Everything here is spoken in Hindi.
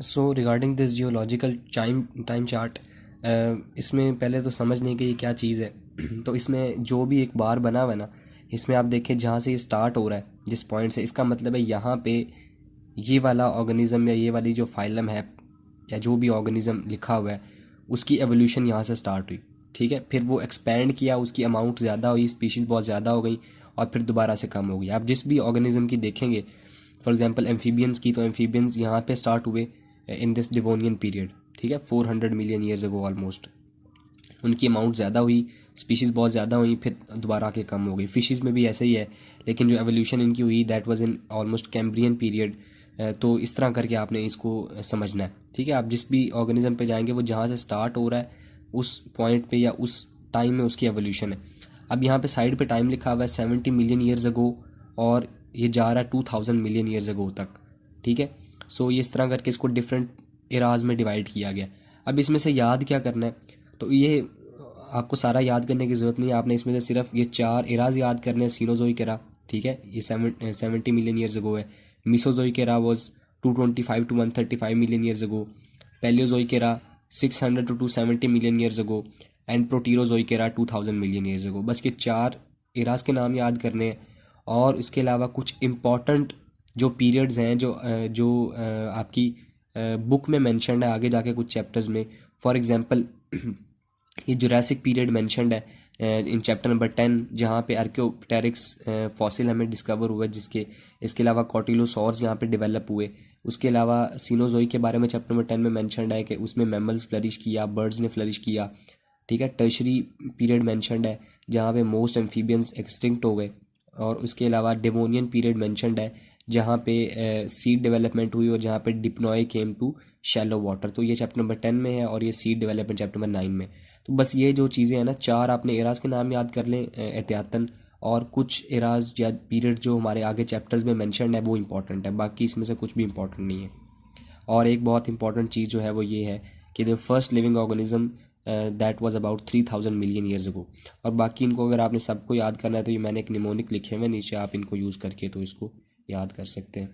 So regarding this geological time chart, इसमें पहले तो समझने की ये क्या चीज़ है। तो इसमें जो भी एक बार बना हुआ है ना, इसमें आप देखें जहाँ से ये स्टार्ट हो रहा है जिस पॉइंट से, इसका मतलब है यहाँ पे ये वाला ऑर्गेनिज्म या ये वाली जो फाइलम है या जो भी ऑर्गेनिज्म लिखा हुआ है उसकी एवोल्यूशन यहाँ से स्टार्ट हुई। ठीक है, फिर वो एक्सपेंड किया, उसकी अमाउंट ज़्यादा हुई, स्पीशीज़ बहुत ज़्यादा हो गई और फिर दोबारा से कम हो गई। आप जिस भी ऑर्गेनिज्म की देखेंगे, फॉर एग्जांपल एम्फीबियंस की, तो एम्फीबियंस यहाँ पे स्टार्ट हुए इन दिस डिवोनियन पीरियड। ठीक है, 400 मिलियन ईयर्स अगो ऑलमोस्ट। उनकी अमाउंट ज़्यादा हुई, स्पीशीज़ बहुत ज़्यादा हुई, फिर दोबारा के कम हो गई। फिशेज़ में भी ऐसे ही है, लेकिन जो एवोल्यूशन इनकी हुई that was in almost Cambrian period. तो इस तरह करके आपने इसको समझना है। ठीक है, आप जिस भी ऑर्गेनिज्म पे जाएंगे वो जहाँ से स्टार्ट हो रहा है उस पॉइंट पे या उस टाइम में उसकी एवोल्यूशन है। अब यहाँ पे साइड पे टाइम लिखा हुआ है 70 मिलियन ईयर्स अगो, और ये जा रहा है 2000 मिलियन ईयर्स अगो तक। ठीक है, सो ये इस तरह करके इसको डिफरेंट एराज में डिवाइड किया गया। अब इसमें से याद क्या करना है, तो ये आपको सारा याद करने की ज़रूरत नहीं है। आपने इसमें से सिर्फ ये 4 एराज याद करने हैं। सीनोजोइक एरा, ठीक है, ये 70 मिलियन ईयर्स अगो है। Mesozoic era was 225 to 135 million years ago. Palaeozoic era 600 to 270 million years ago. And Proterozoic era 2000 million years ago. बस ये 4 एराज के नाम याद करने हैं। और इसके अलावा कुछ इम्पॉर्टेंट जो पीरियड्स हैं जो आपकी बुक में मैंशनड है आगे जाके कुछ चैप्टर्स में। फॉर एग्जांपल ये जुरासिक पीरियड मैंशनड है इन चैप्टर नंबर 10, जहाँ पे आर्कियोप्टेरिक्स फॉसिल हमें डिस्कवर हुए जिसके। इसके अलावा कॉटिलोसॉर्स यहाँ पे डेवलप हुए। उसके अलावा सीनोजोइक के बारे में चैप्टर नंबर 10 में मैंशनड है कि उसमें मैमल्स फ्लरिश किया, बर्ड्स ने फ्लरिश किया। ठीक है, टर्शरी पीरियड मैंशनड है जहाँ पे मोस्ट एम्फीबियंस एक्सटिंक्ट हो गए। और उसके अलावा डेवोनियन पीरियड मैंशनड है जहाँ पे सीड डेवलपमेंट हुई और जहाँ पे डिप्नॉय केम टू शैलो वाटर। तो ये चैप्टर नंबर 10 में है और ये सीड डेवलपमेंट चैप्टर नंबर 9 में। तो बस ये जो चीज़ें हैं ना, 4 आपने एराज के नाम याद कर लें एहतियातन। और कुछ एराज या पीरियड जो हमारे आगे चैप्टर्स में मेंशन है वो इंपॉर्टेंट है, बाकी इसमें से कुछ भी इंपॉर्टेंट नहीं है। और एक बहुत इंपॉर्टेंट चीज़ जो है वो ये है कि the first living organism that was about 3000 million years अगो। और बाकी इनको अगर आपने सबको याद करना है तो ये मैंने एक निमोनिक लिखे हुए नीचे, आप इनको यूज़ करके तो इसको याद कर सकते हैं।